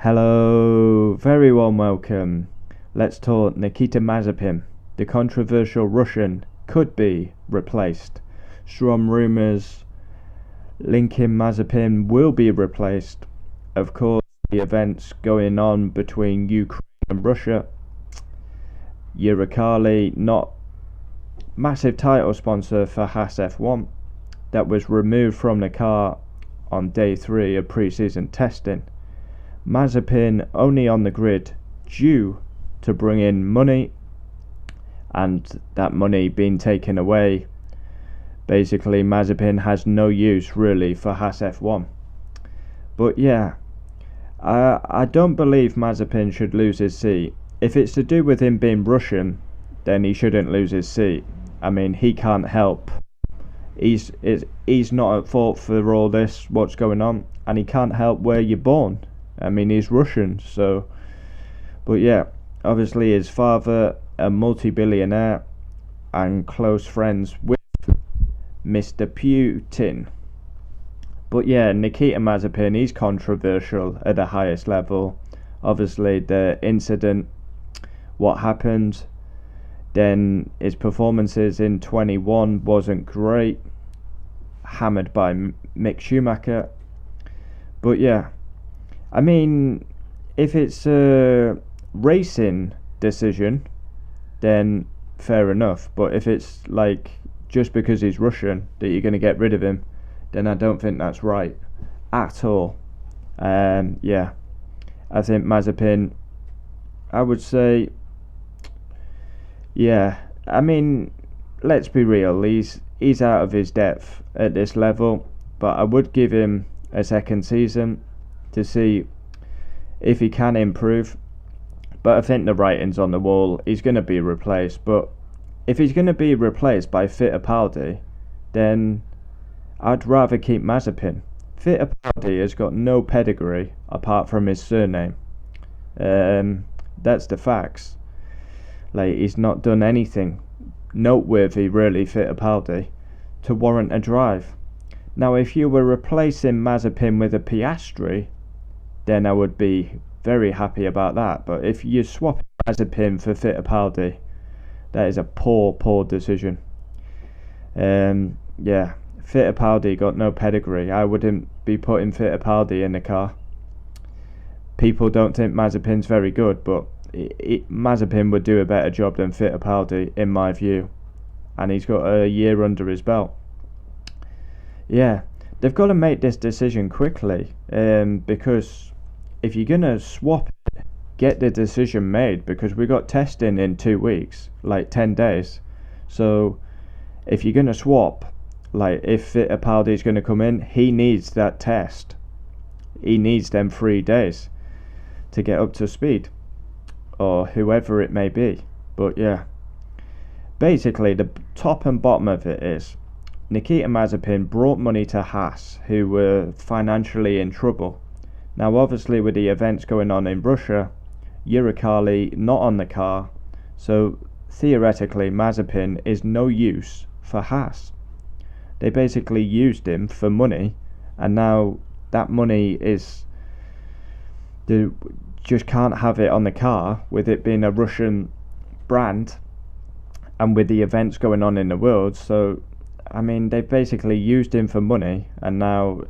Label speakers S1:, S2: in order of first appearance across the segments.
S1: Hello, very warm welcome. Let's talk Nikita Mazepin. The controversial Russian could be replaced. Strong rumours linking Mazepin will be replaced. Of course, the events going on between Ukraine and Russia. Uralkali, not massive title sponsor for Haas F1, that was removed from the car on day 3 of pre-season testing. Mazepin only on the grid due to bring in money, and that money being taken away. Basically, Mazepin has no use really for Haas F1. But yeah, I don't believe Mazepin should lose his seat. If it's to do with him being Russian, then he shouldn't lose his seat. I mean, he can't help. He's not at fault for all this, what's going on, and he can't help where you're born. I mean, he's Russian, so. But yeah, obviously his father, a multi-billionaire and close friends with Mr. Putin. But yeah, Nikita Mazepin, he's controversial at the highest level. Obviously, the incident, what happened, then his performances in 21 wasn't great, hammered by Mick Schumacher. But yeah, I mean, if it's a racing decision, then fair enough. But if it's like just because he's Russian that you're going to get rid of him, then I don't think that's right at all. Yeah, I think Mazepin, I would say, yeah, I mean, let's be real, he's out of his depth at this level, but I would give him a second season to see if he can improve. But I think the writing's on the wall. He's going to be replaced. But if he's going to be replaced by Fittipaldi, then I'd rather keep Mazepin. Fittipaldi has got no pedigree apart from his surname. That's the facts. Like, he's not done anything noteworthy, really, Fittipaldi, to warrant a drive. Now, if you were replacing Mazepin with a Piastri, then I would be very happy about that. But if you swap Mazepin for Fittipaldi, that is a poor decision. Yeah, Fittipaldi got no pedigree. I wouldn't be putting Fittipaldi in the car. People don't think Mazepin's very good, but Mazepin would do a better job than Fittipaldi, in my view. And he's got a year under his belt. Yeah, they've got to make this decision quickly, because if you're going to swap it, get the decision made, because we got testing in 2 weeks, like 10 days. So if you're going to swap, like if Fittipaldi's going to come in, he needs that test. He needs them 3 days to get up to speed, or whoever it may be. But yeah, basically the top and bottom of it is Nikita Mazepin brought money to Haas, who were financially in trouble. Now obviously with the events going on in Russia, Uralkali not on the car, so theoretically Mazepin is no use for Haas. They basically used him for money, and now that money is, they just can't have it on the car with it being a Russian brand and with the events going on in the world. So I mean, they've basically used him for money, and now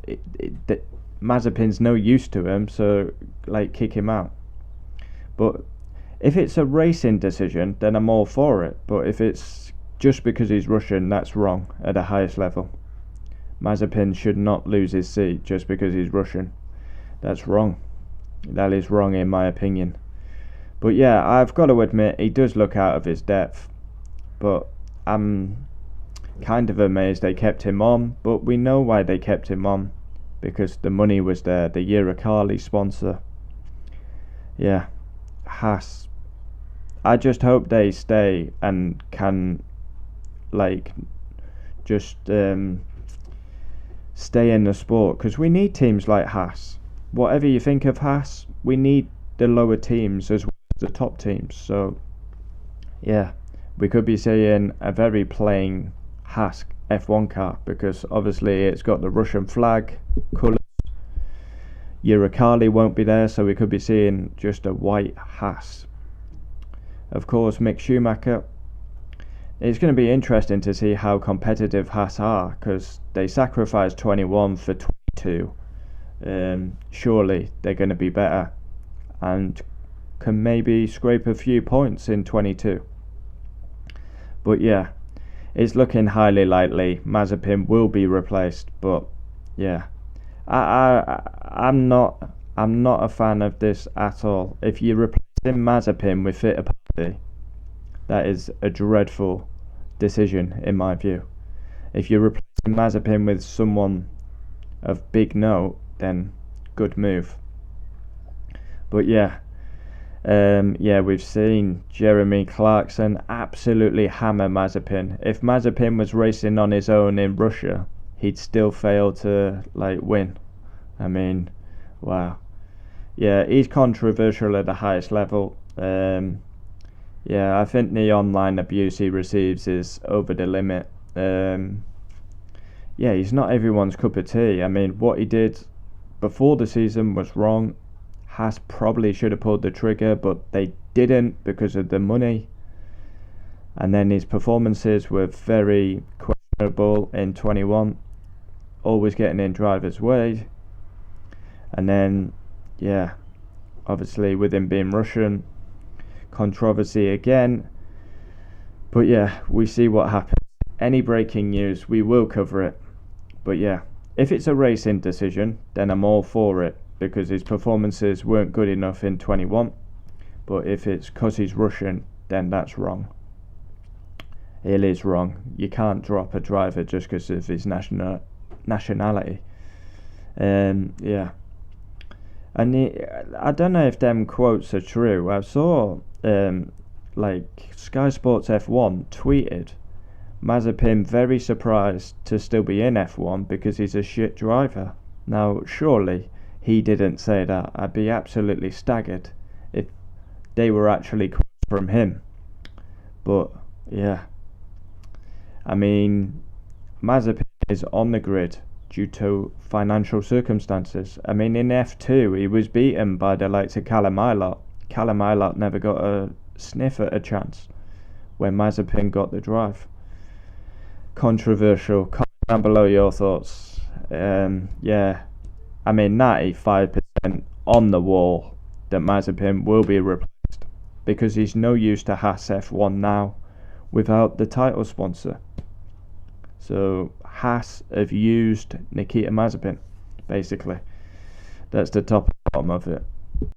S1: Mazepin's no use to him, so like kick him out. But if it's a racing decision, then I'm all for it. But if it's just because he's Russian, that's wrong at the highest level. Mazepin should not lose his seat just because he's Russian. That's wrong. That is wrong in my opinion. But yeah, I've got to admit, he does look out of his depth. But I'm kind of amazed they kept him on. But we know why they kept him on, because the money was there, the Uralkali sponsor. Yeah, Haas. I just hope they stay and can, like, just stay in the sport, because we need teams like Haas. Whatever you think of Haas, we need the lower teams as well as the top teams. So yeah, we could be seeing a very plain Haas F1 car, because obviously it's got the Russian flag colours. Uralkali won't be there, so we could be seeing just a white Haas. Of course, Mick Schumacher. It's going to be interesting to see how competitive Haas are, because they sacrificed 21 for 22. Surely they're going to be better and can maybe scrape a few points in 22. But yeah, it's looking highly likely Mazepin will be replaced. But yeah, I'm not a fan of this at all. If you're replacing Mazepin with Fittipaldi, that is a dreadful decision in my view. If you're replacing Mazepin with someone of big note, then good move. But yeah, we've seen Jeremy Clarkson absolutely hammer Mazepin. If Mazepin was racing on his own in Russia, he'd still fail to win. I mean, wow. Yeah, he's controversial at the highest level. Yeah, I think the online abuse he receives is over the limit. Yeah, he's not everyone's cup of tea. I mean, what he did before the season was wrong. Haas probably should have pulled the trigger, but they didn't because of the money. And then his performances were very questionable in 21, always getting in driver's way. And then, yeah, obviously with him being Russian, controversy again. But yeah, we see what happens. Any breaking news, we will cover it. But yeah, if it's a racing decision, then I'm all for it, because his performances weren't good enough in 21. But if it's because he's Russian, then that's wrong. It is wrong. You can't drop a driver just because of his nationality. Yeah. And I don't know if them quotes are true. I saw Sky Sports F1 tweeted Mazepin very surprised to still be in F1 because he's a shit driver. Now, surely he didn't say that. I'd be absolutely staggered if they were actually quotes from him. But yeah, I mean, Mazepin is on the grid due to financial circumstances. I mean, in F2 he was beaten by the likes of Callum Ilott. Callum Ilott never got a sniff at a chance when Mazepin got the drive. Controversial. Comment down below your thoughts. Yeah, I mean 95% on the wall that Mazepin will be replaced because he's no use to Haas F1 now without the title sponsor. So Haas have used Nikita Mzaepin, basically. That's the top and bottom of it.